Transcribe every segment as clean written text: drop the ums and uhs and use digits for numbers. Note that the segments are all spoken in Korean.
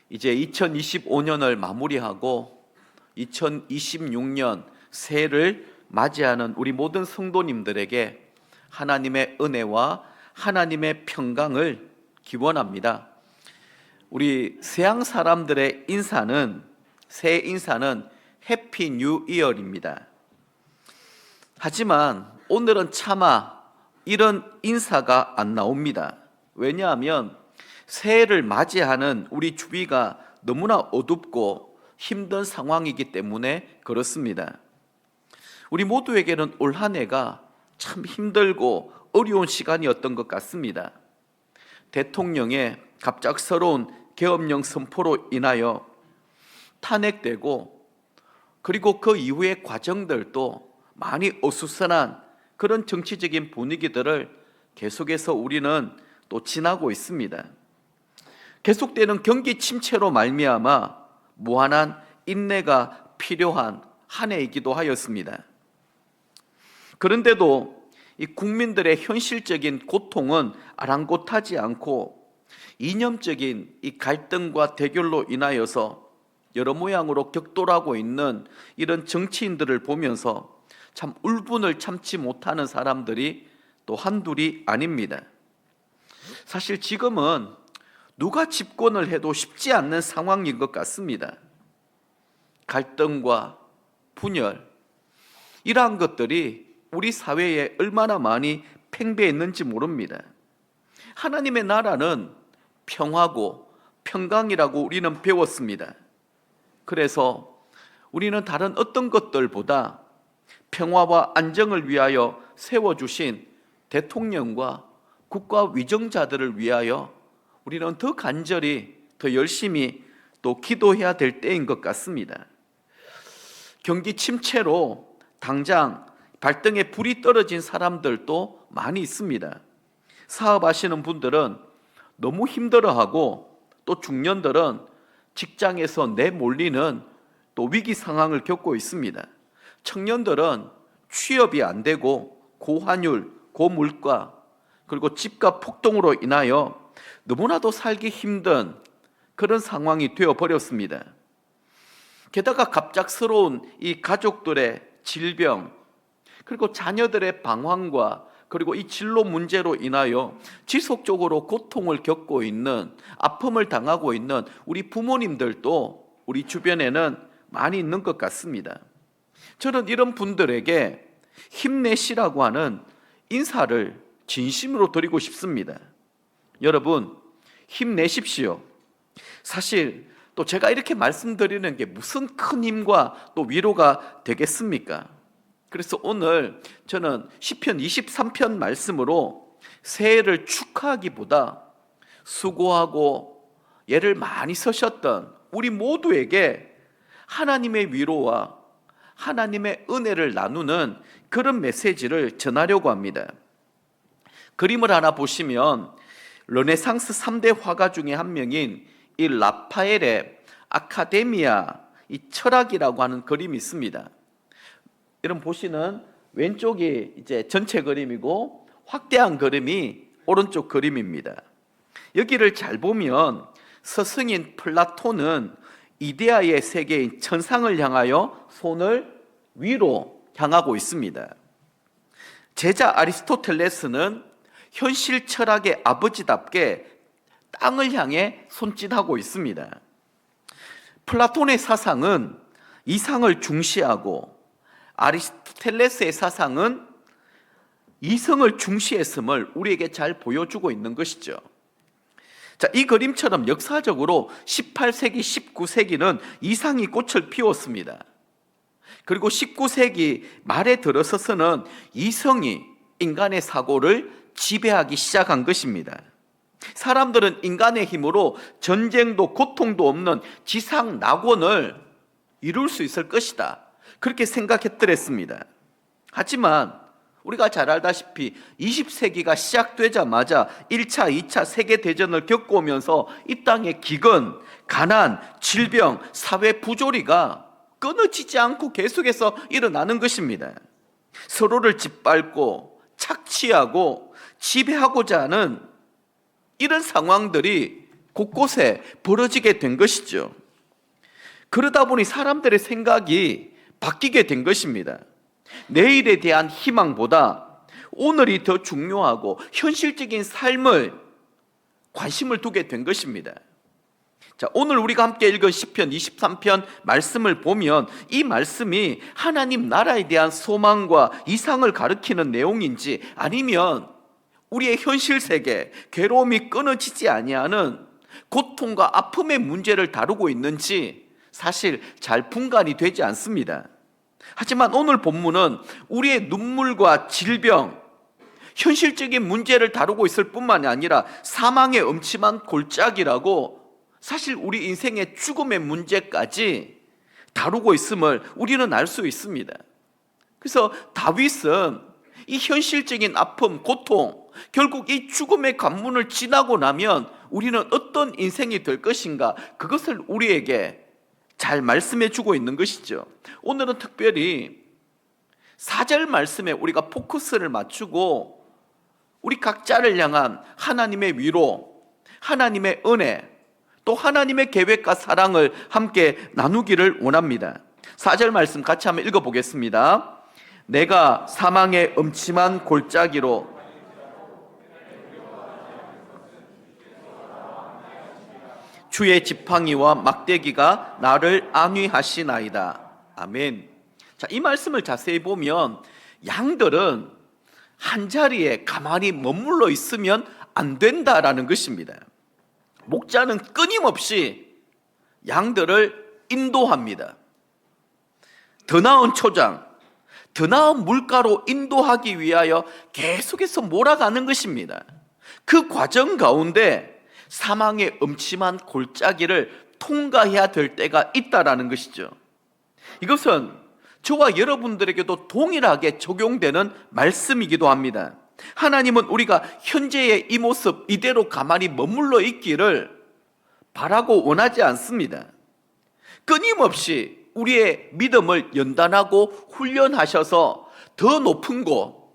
이제 2025년을 마무리하고 2026년 새해를 맞이하는 우리 모든 성도님들에게 하나님의 은혜와 하나님의 평강을 기원합니다. 우리 서양 사람들의 인사는, 새해 인사는 해피 뉴 이어입니다. 하지만 오늘은 차마 이런 인사가 안 나옵니다. 왜냐하면 새해를 맞이하는 우리 주위가 너무나 어둡고 힘든 상황이기 때문에 그렇습니다. 우리 모두에게는 올 한 해가 참 힘들고 어려운 시간이었던 것 같습니다. 대통령의 갑작스러운 계엄령 선포로 인하여 탄핵되고, 그리고 그 이후의 과정들도 많이 어수선한 그런 정치적인 분위기들을 계속해서 우리는 또 지나고 있습니다. 계속되는 경기 침체로 말미암아 무한한 인내가 필요한 한 해이기도 하였습니다. 그런데도 이 국민들의 현실적인 고통은 아랑곳하지 않고 이념적인 이 갈등과 대결로 인하여서 여러 모양으로 격돌하고 있는 이런 정치인들을 보면서 참 울분을 참지 못하는 사람들이 또 한둘이 아닙니다. 사실 지금은 누가 집권을 해도 쉽지 않는 상황인 것 같습니다. 갈등과 분열, 이러한 것들이 우리 사회에 얼마나 많이 팽배했는지 모릅니다. 하나님의 나라는 평화고 평강이라고 우리는 배웠습니다. 그래서 우리는 다른 어떤 것들보다 평화와 안정을 위하여 세워주신 대통령과 국가 위정자들을 위하여 우리는 더 간절히, 더 열심히 또 기도해야 될 때인 것 같습니다. 경기 침체로 당장 발등에 불이 떨어진 사람들도 많이 있습니다. 사업하시는 분들은 너무 힘들어하고, 또 중년들은 직장에서 내몰리는 또 위기 상황을 겪고 있습니다. 청년들은 취업이 안 되고 고환율, 고물가, 그리고 집값 폭등으로 인하여 너무나도 살기 힘든 그런 상황이 되어버렸습니다. 게다가 갑작스러운 이 가족들의 질병, 그리고 자녀들의 방황과 그리고 이 진로 문제로 인하여 지속적으로 고통을 겪고 있는, 아픔을 당하고 있는 우리 부모님들도 우리 주변에는 많이 있는 것 같습니다. 저는 이런 분들에게 힘내시라고 하는 인사를 진심으로 드리고 싶습니다. 여러분, 힘내십시오. 사실 또 제가 이렇게 말씀드리는 게 무슨 큰 힘과 또 위로가 되겠습니까? 그래서 오늘 저는 시편 23편 말씀으로 새해를 축하하기보다 수고하고 애를 많이 쓰셨던 우리 모두에게 하나님의 위로와 하나님의 은혜를 나누는 그런 메시지를 전하려고 합니다. 그림을 하나 보시면 르네상스 3대 화가 중에 한 명인 이 라파엘의 아카데미아, 이 철학이라고 하는 그림이 있습니다. 여러분 보시는 왼쪽이 이제 전체 그림이고 확대한 그림이 오른쪽 그림입니다. 여기를 잘 보면 스승인 플라톤은 이데아의 세계인 천상을 향하여 손을 위로 향하고 있습니다. 제자 아리스토텔레스는 현실 철학의 아버지답게 땅을 향해 손짓하고 있습니다. 플라톤의 사상은 이상을 중시하고 아리스토텔레스의 사상은 이성을 중시했음을 우리에게 잘 보여주고 있는 것이죠. 자, 이 그림처럼 역사적으로 18세기, 19세기는 이상이 꽃을 피웠습니다. 그리고 19세기 말에 들어서서는 이성이 인간의 사고를 지배하기 시작한 것입니다. 사람들은 인간의 힘으로 전쟁도 고통도 없는 지상 낙원을 이룰 수 있을 것이다, 그렇게 생각했더랬습니다. 하지만 우리가 잘 알다시피 20세기가 시작되자마자 1차, 2차 세계대전을 겪어오면서 이 땅의 기근, 가난, 질병, 사회 부조리가 끊어지지 않고 계속해서 일어나는 것입니다. 서로를 짓밟고 착취하고 지배하고자 하는 이런 상황들이 곳곳에 벌어지게 된 것이죠. 그러다 보니 사람들의 생각이 바뀌게 된 것입니다. 내일에 대한 희망보다 오늘이 더 중요하고 현실적인 삶을 관심을 두게 된 것입니다. 자, 오늘 우리가 함께 읽은 시편 23편 말씀을 보면 이 말씀이 하나님 나라에 대한 소망과 이상을 가리키는 내용인지, 아니면 우리의 현실 세계, 괴로움이 끊어지지 아니하는 고통과 아픔의 문제를 다루고 있는지 사실 잘 분간이 되지 않습니다. 하지만 오늘 본문은 우리의 눈물과 질병, 현실적인 문제를 다루고 있을 뿐만이 아니라 사망의 음침한 골짜기라고 사실 우리 인생의 죽음의 문제까지 다루고 있음을 우리는 알 수 있습니다. 그래서 다윗은 이 현실적인 아픔, 고통, 결국 이 죽음의 관문을 지나고 나면 우리는 어떤 인생이 될 것인가, 그것을 우리에게 잘 말씀해 주고 있는 것이죠. 오늘은 특별히 4절 말씀에 우리가 포커스를 맞추고 우리 각자를 향한 하나님의 위로, 하나님의 은혜, 또 하나님의 계획과 사랑을 함께 나누기를 원합니다. 4절 말씀 같이 한번 읽어보겠습니다. 내가 사망의 음침한 골짜기로 주의 지팡이와 막대기가 나를 안위하시나이다. 아멘. 자, 이 말씀을 자세히 보면 양들은 한 자리에 가만히 머물러 있으면 안 된다라는 것입니다. 목자는 끊임없이 양들을 인도합니다. 더 나은 초장, 더 나은 물가로 인도하기 위하여 계속해서 몰아가는 것입니다. 그 과정 가운데 사망의 음침한 골짜기를 통과해야 될 때가 있다라는 것이죠. 이것은 저와 여러분들에게도 동일하게 적용되는 말씀이기도 합니다. 하나님은 우리가 현재의 이 모습 이대로 가만히 머물러 있기를 바라고 원하지 않습니다. 끊임없이 우리의 믿음을 연단하고 훈련하셔서 더 높은 곳,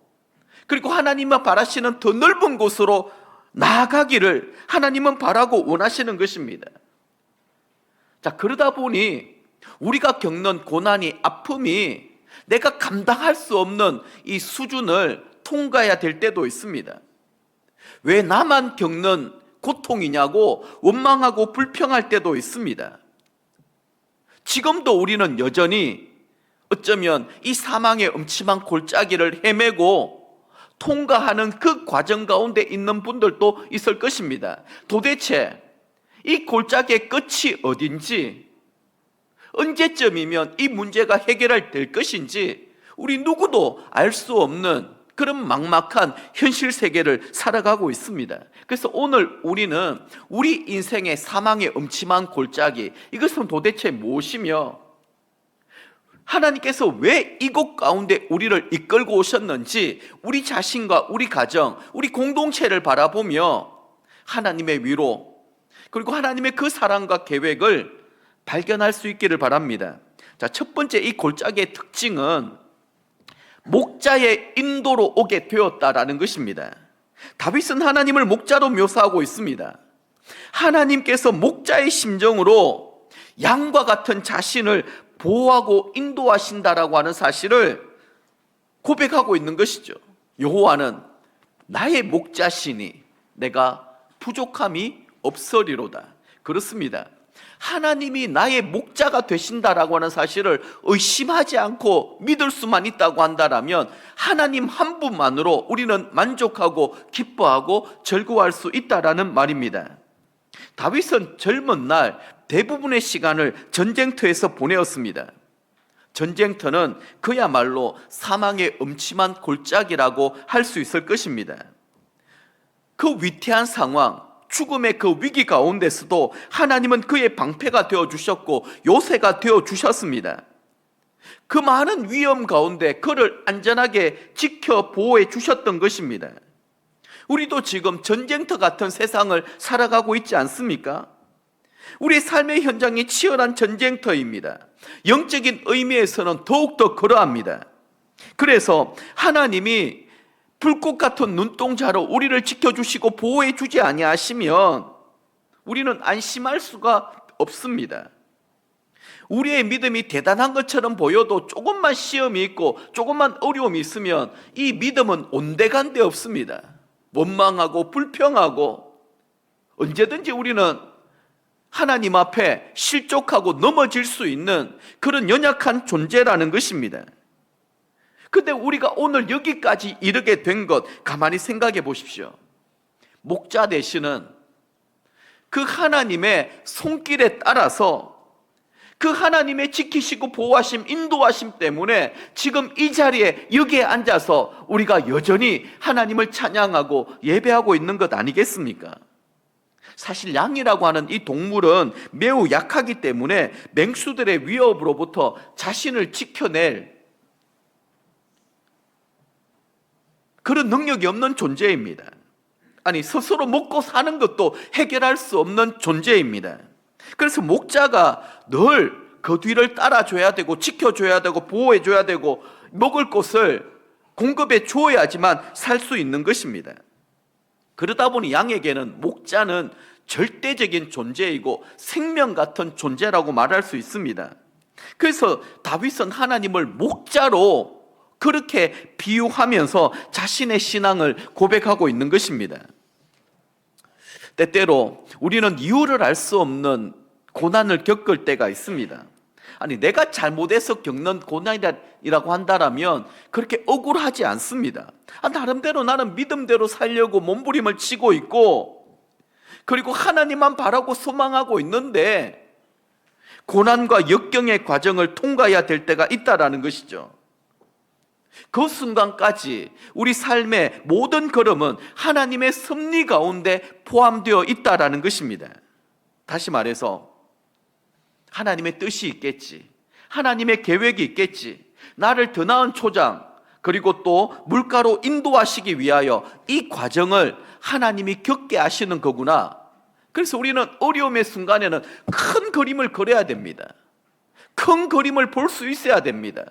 그리고 하나님이 바라시는 더 넓은 곳으로 나아가기를 하나님은 바라고 원하시는 것입니다. 자, 그러다 보니 우리가 겪는 고난이, 아픔이 내가 감당할 수 없는 이 수준을 통과해야 될 때도 있습니다. 왜 나만 겪는 고통이냐고 원망하고 불평할 때도 있습니다. 지금도 우리는 여전히 어쩌면 이 사망의 음침한 골짜기를 헤매고 통과하는 그 과정 가운데 있는 분들도 있을 것입니다. 도대체 이 골짜기의 끝이 어딘지, 언제쯤이면 이 문제가 해결될 것인지 우리 누구도 알 수 없는 그런 막막한 현실 세계를 살아가고 있습니다. 그래서 오늘 우리는 우리 인생의 사망의 음침한 골짜기, 이것은 도대체 무엇이며 하나님께서 왜 이곳 가운데 우리를 이끌고 오셨는지 우리 자신과 우리 가정, 우리 공동체를 바라보며 하나님의 위로, 그리고 하나님의 그 사랑과 계획을 발견할 수 있기를 바랍니다. 자, 첫 번째 이 골짜기의 특징은 목자의 인도로 오게 되었다라는 것입니다. 다윗은 하나님을 목자로 묘사하고 있습니다. 하나님께서 목자의 심정으로 양과 같은 자신을 보호하고 인도하신다라고 하는 사실을 고백하고 있는 것이죠. 여호와는 나의 목자시니 내가 부족함이 없으리로다. 그렇습니다. 하나님이 나의 목자가 되신다라고 하는 사실을 의심하지 않고 믿을 수만 있다고 한다면 하나님 한 분만으로 우리는 만족하고 기뻐하고 즐거워할 수 있다라는 말입니다. 다윗은 젊은 날 대부분의 시간을 전쟁터에서 보내었습니다. 전쟁터는 그야말로 사망의 음침한 골짜기라고 할 수 있을 것입니다. 그 위태한 상황, 죽음의 그 위기 가운데서도 하나님은 그의 방패가 되어주셨고 요새가 되어주셨습니다. 그 많은 위험 가운데 그를 안전하게 지켜 보호해 주셨던 것입니다. 우리도 지금 전쟁터 같은 세상을 살아가고 있지 않습니까? 우리의 삶의 현장이 치열한 전쟁터입니다. 영적인 의미에서는 더욱더 그러합니다. 그래서 하나님이 불꽃 같은 눈동자로 우리를 지켜주시고 보호해 주지 아니하시면 우리는 안심할 수가 없습니다. 우리의 믿음이 대단한 것처럼 보여도 조금만 시험이 있고 조금만 어려움이 있으면 이 믿음은 온데간데 없습니다. 원망하고 불평하고 언제든지 우리는 하나님 앞에 실족하고 넘어질 수 있는 그런 연약한 존재라는 것입니다. 근데 우리가 오늘 여기까지 이르게 된 것 가만히 생각해 보십시오. 목자 되시는 그 하나님의 손길에 따라서 그 하나님의 지키시고 보호하심, 인도하심 때문에 지금 이 자리에 여기에 앉아서 우리가 여전히 하나님을 찬양하고 예배하고 있는 것 아니겠습니까? 사실 양이라고 하는 이 동물은 매우 약하기 때문에 맹수들의 위협으로부터 자신을 지켜낼 그런 능력이 없는 존재입니다. 아니, 스스로 먹고 사는 것도 해결할 수 없는 존재입니다. 그래서 목자가 늘 그 뒤를 따라줘야 되고 지켜줘야 되고 보호해줘야 되고 먹을 것을 공급해 주어야지만 살 수 있는 것입니다. 그러다 보니 양에게는 목자는 절대적인 존재이고 생명 같은 존재라고 말할 수 있습니다. 그래서 다윗은 하나님을 목자로 그렇게 비유하면서 자신의 신앙을 고백하고 있는 것입니다. 때때로 우리는 이유를 알 수 없는 고난을 겪을 때가 있습니다. 아니, 내가 잘못해서 겪는 고난이라고 한다면 그렇게 억울하지 않습니다. 나름대로 나는 믿음대로 살려고 몸부림을 치고 있고 그리고 하나님만 바라고 소망하고 있는데 고난과 역경의 과정을 통과해야 될 때가 있다라는 것이죠. 그 순간까지 우리 삶의 모든 걸음은 하나님의 섭리 가운데 포함되어 있다라는 것입니다. 다시 말해서 하나님의 뜻이 있겠지, 하나님의 계획이 있겠지, 나를 더 나은 초장 그리고 또 물가로 인도하시기 위하여 이 과정을 하나님이 겪게 하시는 거구나. 그래서 우리는 어려움의 순간에는 큰 그림을 그려야 됩니다. 큰 그림을 볼 수 있어야 됩니다.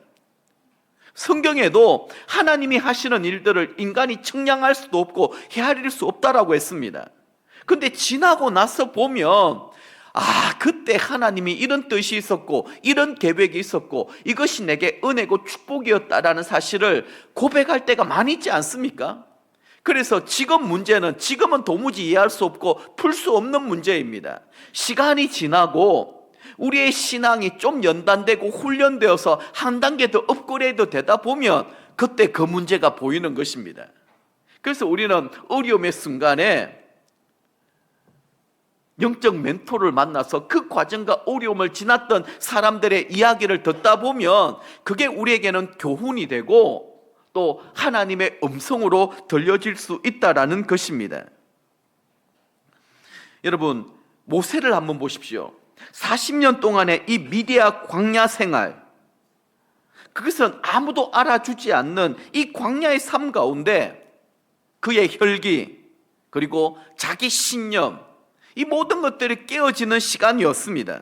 성경에도 하나님이 하시는 일들을 인간이 측량할 수도 없고 헤아릴 수 없다라고 했습니다. 근데 지나고 나서 보면 그때 하나님이 이런 뜻이 있었고 이런 계획이 있었고 이것이 내게 은혜고 축복이었다라는 사실을 고백할 때가 많이 있지 않습니까? 그래서 지금은 도무지 이해할 수 없고 풀 수 없는 문제입니다. 시간이 지나고 우리의 신앙이 좀 연단되고 훈련되어서 한 단계 더 업그레이드 되다 보면 그때 그 문제가 보이는 것입니다. 그래서 우리는 어려움의 순간에 영적 멘토를 만나서 그 과정과 어려움을 지났던 사람들의 이야기를 듣다 보면 그게 우리에게는 교훈이 되고 또 하나님의 음성으로 들려질 수 있다라는 것입니다. 여러분, 모세를 한번 보십시오. 40년 동안의 이 미디아 광야 생활, 그것은 아무도 알아주지 않는 이 광야의 삶 가운데 그의 혈기 그리고 자기 신념, 이 모든 것들이 깨어지는 시간이었습니다.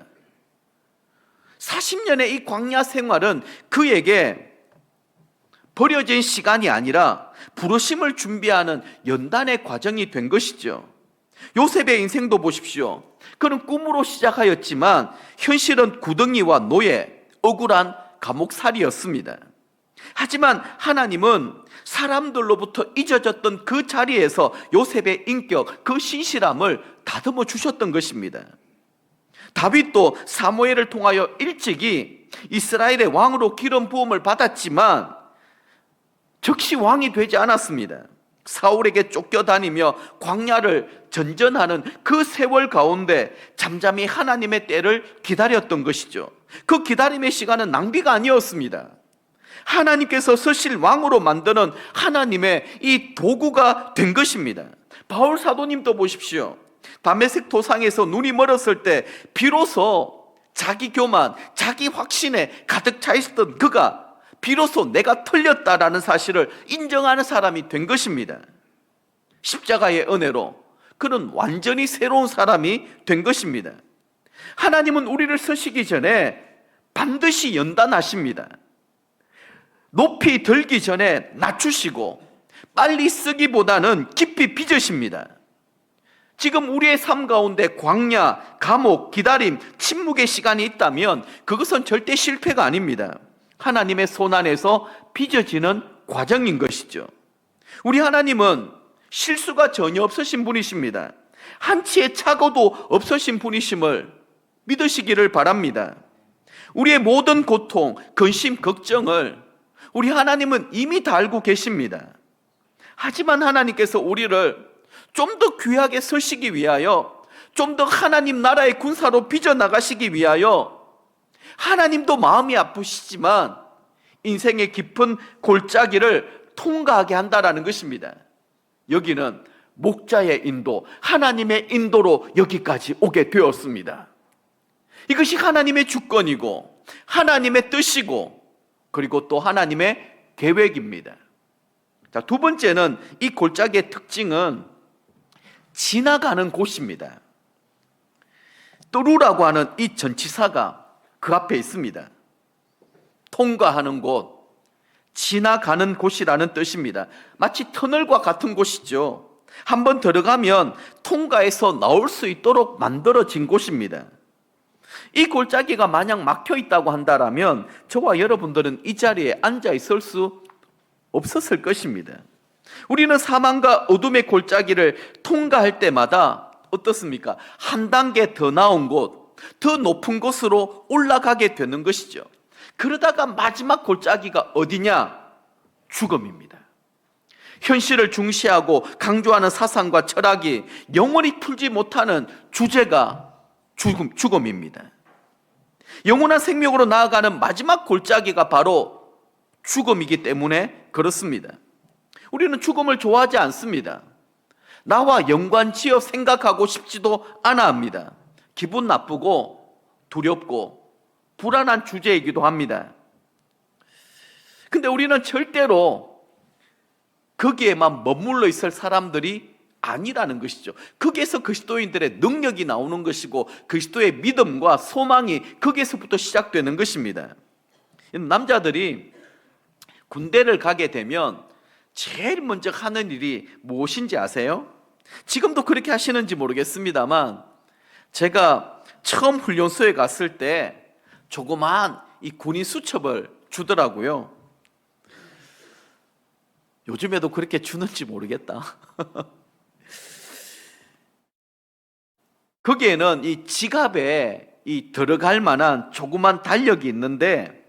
40년의 이 광야 생활은 그에게 버려진 시간이 아니라 부르심을 준비하는 연단의 과정이 된 것이죠. 요셉의 인생도 보십시오. 그는 꿈으로 시작하였지만 현실은 구덩이와 노예, 억울한 감옥살이였습니다. 하지만 하나님은 사람들로부터 잊어졌던 그 자리에서 요셉의 인격, 그 신실함을 다듬어 주셨던 것입니다. 다윗도 사무엘을 통하여 일찍이 이스라엘의 왕으로 기름 부음을 받았지만 즉시 왕이 되지 않았습니다. 사울에게 쫓겨다니며 광야를 전전하는 그 세월 가운데 잠잠히 하나님의 때를 기다렸던 것이죠. 그 기다림의 시간은 낭비가 아니었습니다. 하나님께서 서실 왕으로 만드는 하나님의 이 도구가 된 것입니다. 바울 사도님도 보십시오. 다메섹 도상에서 눈이 멀었을 때 비로소 자기 교만, 자기 확신에 가득 차 있었던 그가 비로소 내가 틀렸다라는 사실을 인정하는 사람이 된 것입니다. 십자가의 은혜로 그는 완전히 새로운 사람이 된 것입니다. 하나님은 우리를 쓰시기 전에 반드시 연단하십니다. 높이 들기 전에 낮추시고 빨리 쓰기보다는 깊이 빚으십니다. 지금 우리의 삶 가운데 광야, 감옥, 기다림, 침묵의 시간이 있다면 그것은 절대 실패가 아닙니다. 하나님의 손 안에서 빚어지는 과정인 것이죠. 우리 하나님은 실수가 전혀 없으신 분이십니다. 한치의 착오도 없으신 분이심을 믿으시기를 바랍니다. 우리의 모든 고통, 근심, 걱정을 우리 하나님은 이미 다 알고 계십니다. 하지만 하나님께서 우리를 좀 더 귀하게 서시기 위하여, 좀 더 하나님 나라의 군사로 빚어나가시기 위하여 하나님도 마음이 아프시지만 인생의 깊은 골짜기를 통과하게 한다라는 것입니다. 여기는 목자의 인도, 하나님의 인도로 여기까지 오게 되었습니다. 이것이 하나님의 주권이고 하나님의 뜻이고 그리고 또 하나님의 계획입니다. 자, 두 번째는 이 골짜기의 특징은 지나가는 곳입니다. 또루라고 하는 이 전치사가 그 앞에 있습니다. 통과하는 곳, 지나가는 곳이라는 뜻입니다. 마치 터널과 같은 곳이죠. 한번 들어가면 통과해서 나올 수 있도록 만들어진 곳입니다. 이 골짜기가 만약 막혀 있다고 한다면 저와 여러분들은 이 자리에 앉아 있을 수 없었을 것입니다. 우리는 사망과 어둠의 골짜기를 통과할 때마다 어떻습니까? 한 단계 더 나은 곳, 더 높은 곳으로 올라가게 되는 것이죠. 그러다가 마지막 골짜기가 어디냐? 죽음입니다. 현실을 중시하고 강조하는 사상과 철학이 영원히 풀지 못하는 주제가 죽음입니다. 영원한 생명으로 나아가는 마지막 골짜기가 바로 죽음이기 때문에 그렇습니다. 우리는 죽음을 좋아하지 않습니다. 나와 연관지어 생각하고 싶지도 않아 합니다. 기분 나쁘고 두렵고 불안한 주제이기도 합니다. 근데 우리는 절대로 거기에만 머물러 있을 사람들이 아니라는 것이죠. 거기에서 그리스도인들의 능력이 나오는 것이고 그리스도의 믿음과 소망이 거기에서부터 시작되는 것입니다. 남자들이 군대를 가게 되면 제일 먼저 하는 일이 무엇인지 아세요? 지금도 그렇게 하시는지 모르겠습니다만 제가 처음 훈련소에 갔을 때 조그마한 이 군인 수첩을 주더라고요. 요즘에도 그렇게 주는지 모르겠다. 거기에는 이 지갑에 이 들어갈 만한 조그만 달력이 있는데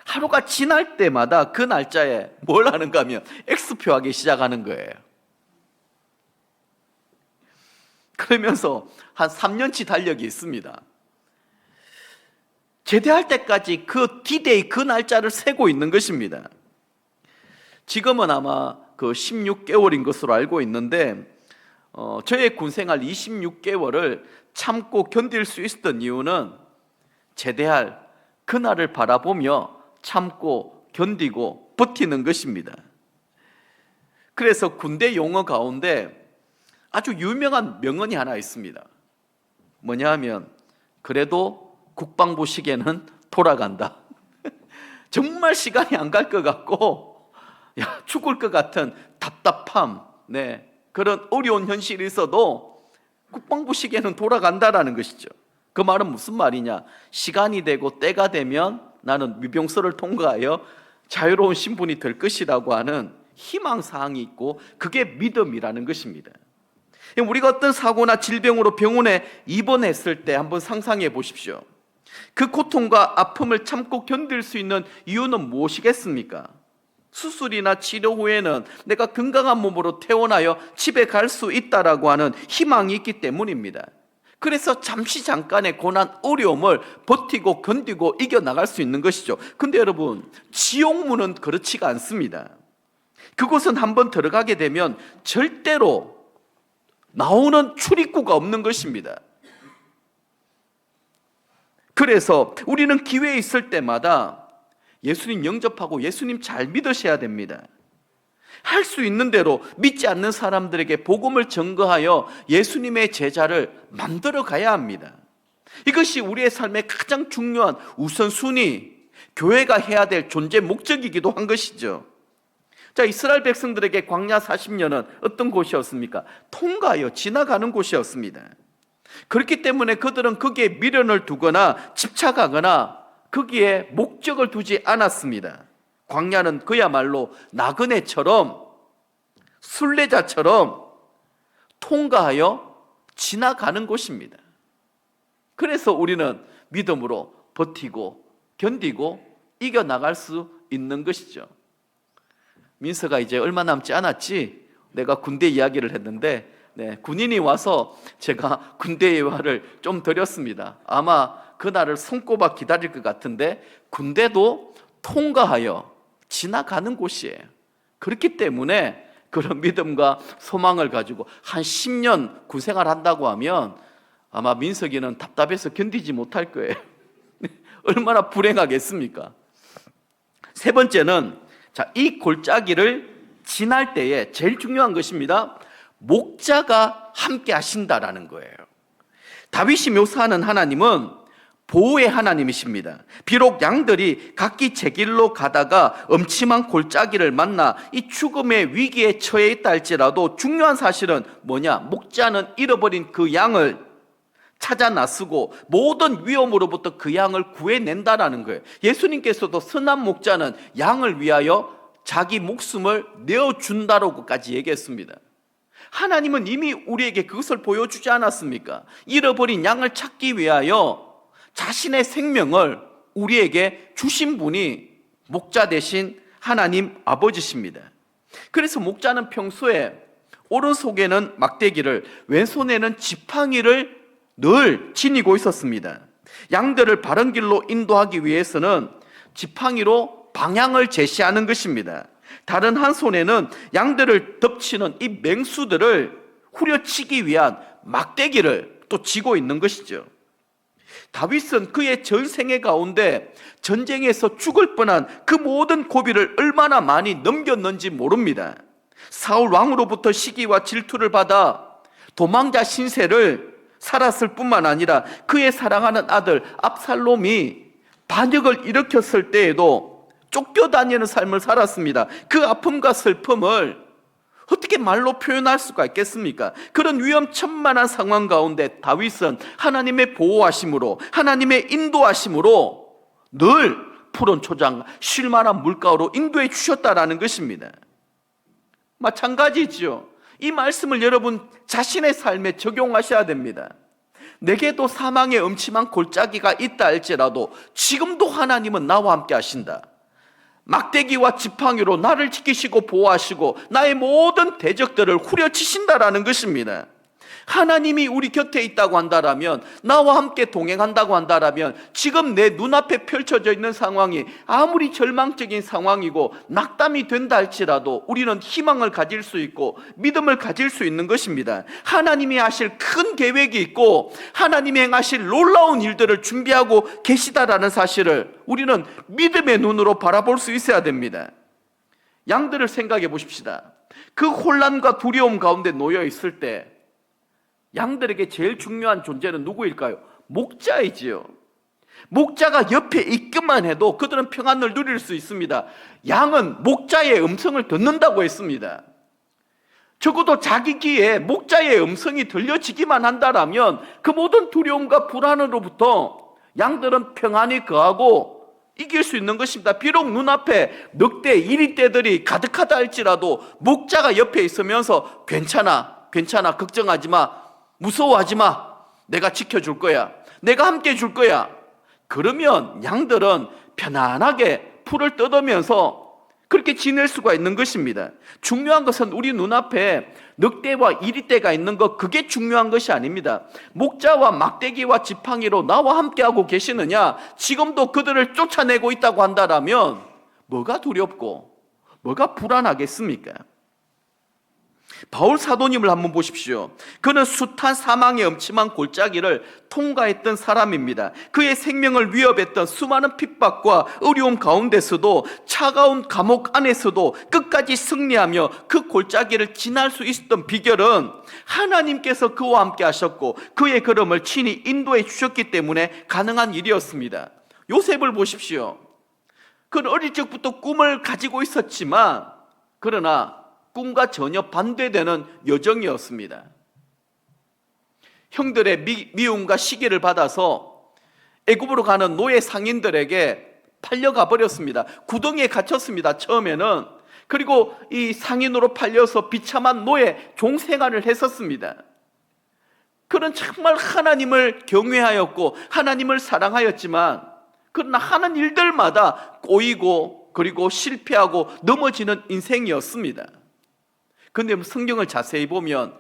하루가 지날 때마다 그 날짜에 뭘 하는가 하면 X표 하기 시작하는 거예요. 그러면서 한 3년치 달력이 있습니다. 제대할 때까지 그 D-Day 그 날짜를 세고 있는 것입니다. 지금은 아마 그 16개월인 것으로 알고 있는데 저의 군생활 26개월을 참고 견딜 수 있었던 이유는 제대할 그날을 바라보며 참고 견디고 버티는 것입니다. 그래서 군대 용어 가운데 아주 유명한 명언이 하나 있습니다. 뭐냐 하면 그래도 국방부 시계는 돌아간다. 정말 시간이 안 갈 것 같고 죽을 것 같은 답답함, 그런 어려운 현실이 있어도 국방부 시계는 돌아간다라는 것이죠. 그 말은 무슨 말이냐? 시간이 되고 때가 되면 나는 미병서를 통과하여 자유로운 신분이 될 것이라고 하는 희망사항이 있고 그게 믿음이라는 것입니다. 우리가 어떤 사고나 질병으로 병원에 입원했을 때 한번 상상해 보십시오. 그 고통과 아픔을 참고 견딜 수 있는 이유는 무엇이겠습니까? 수술이나 치료 후에는 내가 건강한 몸으로 퇴원하여 집에 갈 수 있다라고 하는 희망이 있기 때문입니다. 그래서 잠깐의 고난, 어려움을 버티고 견디고 이겨나갈 수 있는 것이죠. 근데 여러분, 지옥문은 그렇지가 않습니다. 그곳은 한번 들어가게 되면 절대로 나오는 출입구가 없는 것입니다. 그래서 우리는 기회 있을 때마다 예수님 영접하고 예수님 잘 믿으셔야 됩니다. 할 수 있는 대로 믿지 않는 사람들에게 복음을 전거하여 예수님의 제자를 만들어 가야 합니다. 이것이 우리의 삶의 가장 중요한 우선순위, 교회가 해야 될 존재 목적이기도 한 것이죠. 자, 이스라엘 백성들에게 광야 40년은 어떤 곳이었습니까? 통과하여 지나가는 곳이었습니다. 그렇기 때문에 그들은 거기에 미련을 두거나 집착하거나 거기에 목적을 두지 않았습니다. 광야는 그야말로 나그네처럼, 순례자처럼 통과하여 지나가는 곳입니다. 그래서 우리는 믿음으로 버티고 견디고 이겨나갈 수 있는 것이죠. 민서가 이제 얼마 남지 않았지? 내가 군대 이야기를 했는데 군인이 와서 제가 군대 예화를 좀 드렸습니다. 아마 그날을 손꼽아 기다릴 것 같은데, 군대도 통과하여 지나가는 곳이에요. 그렇기 때문에 그런 믿음과 소망을 가지고 한 10년 군생활 한다고 하면 아마 민석이는 답답해서 견디지 못할 거예요. 얼마나 불행하겠습니까? 세 번째는, 자, 이 골짜기를 지날 때에 제일 중요한 것입니다. 목자가 함께 하신다라는 거예요. 다윗이 묘사하는 하나님은 보호의 하나님이십니다. 비록 양들이 각기 제 길로 가다가 엄침한 골짜기를 만나 이 죽음의 위기에 처해 있다 할지라도 중요한 사실은 뭐냐? 목자는 잃어버린 그 양을 찾아 나서고 모든 위험으로부터 그 양을 구해낸다라는 거예요. 예수님께서도 선한 목자는 양을 위하여 자기 목숨을 내어준다라고까지 얘기했습니다. 하나님은 이미 우리에게 그것을 보여주지 않았습니까? 잃어버린 양을 찾기 위하여 자신의 생명을 우리에게 주신 분이 목자 되신 하나님 아버지십니다. 그래서 목자는 평소에 오른손에는 막대기를, 왼손에는 지팡이를 늘 지니고 있었습니다. 양들을 바른 길로 인도하기 위해서는 지팡이로 방향을 제시하는 것입니다. 다른 한 손에는 양들을 덮치는 이 맹수들을 후려치기 위한 막대기를 또 쥐고 있는 것이죠. 다윗은 그의 전생애 가운데 전쟁에서 죽을 뻔한 그 모든 고비를 얼마나 많이 넘겼는지 모릅니다. 사울 왕으로부터 시기와 질투를 받아 도망자 신세를 살았을 뿐만 아니라 그의 사랑하는 아들 압살롬이 반역을 일으켰을 때에도 쫓겨다니는 삶을 살았습니다. 그 아픔과 슬픔을 어떻게 말로 표현할 수가 있겠습니까? 그런 위험천만한 상황 가운데 다윗은 하나님의 보호하심으로, 하나님의 인도하심으로 늘 푸른 초장, 쉴만한 물가로 인도해 주셨다라는 것입니다. 마찬가지죠. 이 말씀을 여러분 자신의 삶에 적용하셔야 됩니다. 내게도 사망의 엄침한 골짜기가 있다 할지라도 지금도 하나님은 나와 함께 하신다. 막대기와 지팡이로 나를 지키시고 보호하시고 나의 모든 대적들을 후려치신다라는 것입니다. 하나님이 우리 곁에 있다고 한다면, 나와 함께 동행한다고 한다면, 지금 내 눈앞에 펼쳐져 있는 상황이 아무리 절망적인 상황이고 낙담이 된다 할지라도 우리는 희망을 가질 수 있고 믿음을 가질 수 있는 것입니다. 하나님이 하실 큰 계획이 있고 하나님이 행하실 놀라운 일들을 준비하고 계시다라는 사실을 우리는 믿음의 눈으로 바라볼 수 있어야 됩니다. 양들을 생각해 보십시다. 그 혼란과 두려움 가운데 놓여 있을 때 양들에게 제일 중요한 존재는 누구일까요? 목자이지요. 목자가 옆에 있기만 해도 그들은 평안을 누릴 수 있습니다. 양은 목자의 음성을 듣는다고 했습니다. 적어도 자기 귀에 목자의 음성이 들려지기만 한다면 그 모든 두려움과 불안으로부터 양들은 평안히 거하고 이길 수 있는 것입니다. 비록 눈앞에 늑대, 이리떼들이 가득하다 할지라도 목자가 옆에 있으면서 괜찮아, 걱정하지 마, 무서워하지 마, 내가 지켜줄 거야, 내가 함께 해줄 거야. 그러면 양들은 편안하게 풀을 뜯으면서 그렇게 지낼 수가 있는 것입니다. 중요한 것은 우리 눈앞에 늑대와 이리떼가 있는 것, 그게 중요한 것이 아닙니다. 목자와 막대기와 지팡이로 나와 함께하고 계시느냐, 지금도 그들을 쫓아내고 있다고 한다면 뭐가 두렵고 뭐가 불안하겠습니까? 바울 사도님을 한번 보십시오. 그는 숱한 사망의 엄침한 골짜기를 통과했던 사람입니다. 그의 생명을 위협했던 수많은 핍박과 어려움 가운데서도, 차가운 감옥 안에서도 끝까지 승리하며 그 골짜기를 지날 수 있었던 비결은 하나님께서 그와 함께 하셨고 그의 걸음을 친히 인도해 주셨기 때문에 가능한 일이었습니다. 요셉을 보십시오. 그는 어릴 적부터 꿈을 가지고 있었지만 그러나 꿈과 전혀 반대되는 여정이었습니다. 형들의 미움과 시기를 받아서 애굽으로 가는 노예 상인들에게 팔려가 버렸습니다. 구덩이에 갇혔습니다, 처음에는. 그리고 이 상인으로 팔려서 비참한 노예 종생활을 했었습니다. 그는 정말 하나님을 경외하였고 하나님을 사랑하였지만, 그러나 하는 일들마다 꼬이고 그리고 실패하고 넘어지는 인생이었습니다. 그런데 성경을 자세히 보면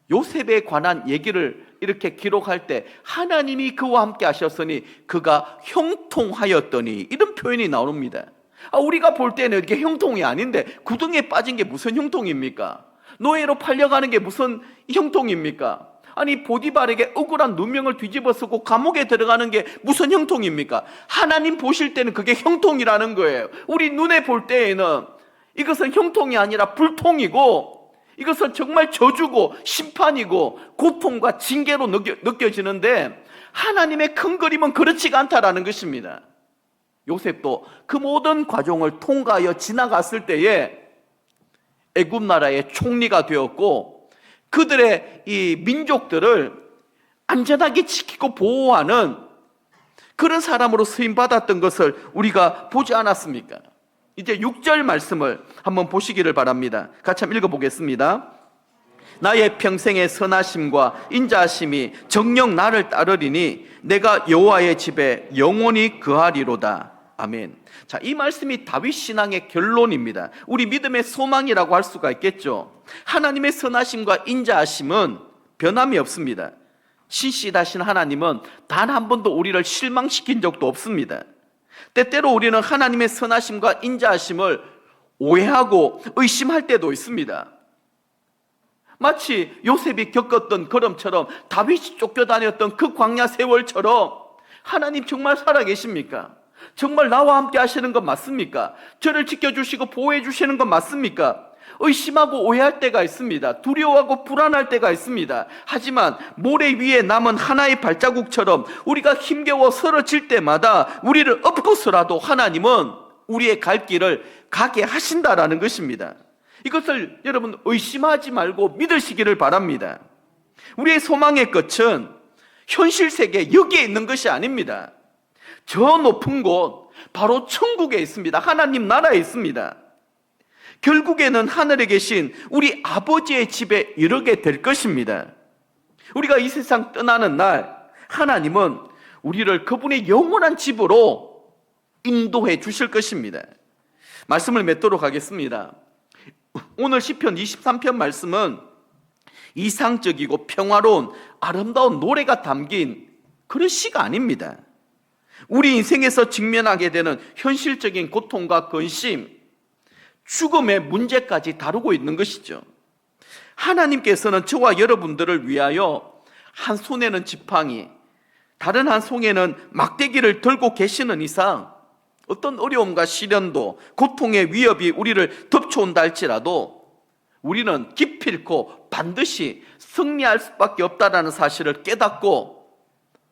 요셉에 관한 얘기를 이렇게 기록할 때 하나님이 그와 함께 하셨으니 그가 형통하였더니, 이런 표현이 나옵니다. 우리가 볼 때는 이게 형통이 아닌데 구덩이에 빠진 게 무슨 형통입니까? 노예로 팔려가는 게 무슨 형통입니까? 아니, 보디발에게 억울한 누명을 뒤집어 쓰고 감옥에 들어가는 게 무슨 형통입니까? 하나님 보실 때는 그게 형통이라는 거예요. 우리 눈에 볼 때에는 이것은 형통이 아니라 불통이고, 이것은 정말 저주고 심판이고 고통과 징계로 느껴지는데, 하나님의 큰 그림은 그렇지가 않다라는 것입니다. 요셉도 그 모든 과정을 통과하여 지나갔을 때에 애굽 나라의 총리가 되었고, 그들의 이 민족들을 안전하게 지키고 보호하는 그런 사람으로 쓰임받았던 것을 우리가 보지 않았습니까? 이제 6절 말씀을 한번 보시기를 바랍니다. 같이 한번 읽어보겠습니다. 나의 평생의 선하심과 인자하심이 정녕 나를 따르리니 내가 여호와의 집에 영원히 거하리로다. 아멘. 자, 이 말씀이 다윗 신앙의 결론입니다. 우리 믿음의 소망이라고 할 수가 있겠죠. 하나님의 선하심과 인자하심은 변함이 없습니다. 신실하신 하나님은 단 한 번도 우리를 실망시킨 적도 없습니다. 때때로 우리는 하나님의 선하심과 인자하심을 오해하고 의심할 때도 있습니다. 마치 요셉이 겪었던 걸음처럼, 다윗이 쫓겨다녔던 그 광야 세월처럼, 하나님 정말 살아계십니까? 정말 나와 함께 하시는 건 맞습니까? 저를 지켜주시고 보호해 주시는 건 맞습니까? 의심하고 오해할 때가 있습니다. 두려워하고 불안할 때가 있습니다. 하지만 모래 위에 남은 하나의 발자국처럼 우리가 힘겨워 쓰러질 때마다 우리를 엎고서라도 하나님은 우리의 갈 길을 가게 하신다라는 것입니다. 이것을 여러분 의심하지 말고 믿으시기를 바랍니다. 우리의 소망의 끝은 현실 세계 여기에 있는 것이 아닙니다. 저 높은 곳 바로 천국에 있습니다. 하나님 나라에 있습니다. 결국에는 하늘에 계신 우리 아버지의 집에 이르게 될 것입니다. 우리가 이 세상 떠나는 날, 하나님은 우리를 그분의 영원한 집으로 인도해 주실 것입니다. 말씀을 맺도록 하겠습니다. 오늘 시편 23편 말씀은 이상적이고 평화로운 아름다운 노래가 담긴 그런 시가 아닙니다. 우리 인생에서 직면하게 되는 현실적인 고통과 근심, 죽음의 문제까지 다루고 있는 것이죠. 하나님께서는 저와 여러분들을 위하여 한 손에는 지팡이, 다른 한 손에는 막대기를 들고 계시는 이상 어떤 어려움과 시련도 고통의 위협이 우리를 덮쳐온다 할지라도 우리는 기필코 반드시 승리할 수밖에 없다는 사실을 깨닫고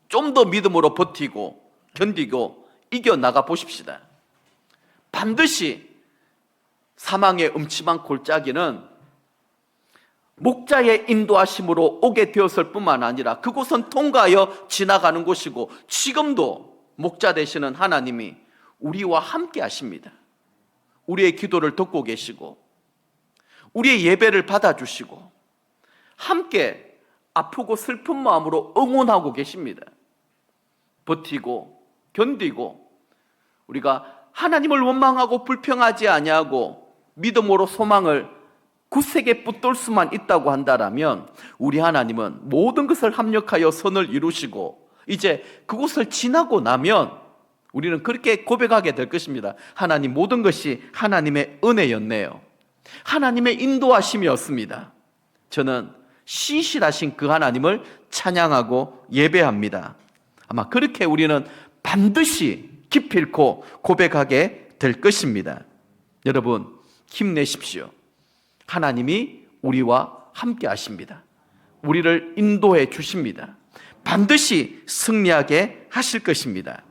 좀 더 믿음으로 버티고 견디고 이겨나가 보십시다. 반드시 사망의 음침한 골짜기는 목자의 인도하심으로 오게 되었을 뿐만 아니라 그곳은 통과하여 지나가는 곳이고, 지금도 목자 되시는 하나님이 우리와 함께 하십니다. 우리의 기도를 듣고 계시고 우리의 예배를 받아주시고 함께 아프고 슬픈 마음으로 응원하고 계십니다. 버티고 견디고 우리가 하나님을 원망하고 불평하지 아니하고 믿음으로 소망을 굳세게 붙들 수만 있다고 한다면 우리 하나님은 모든 것을 합력하여 선을 이루시고 이제 그곳을 지나고 나면 우리는 그렇게 고백하게 될 것입니다. 하나님, 모든 것이 하나님의 은혜였네요. 하나님의 인도하심이었습니다. 저는 신실하신 그 하나님을 찬양하고 예배합니다. 아마 그렇게 우리는 반드시 기필코 고백하게 될 것입니다. 여러분, 힘내십시오. 하나님이 우리와 함께 하십니다. 우리를 인도해 주십니다. 반드시 승리하게 하실 것입니다.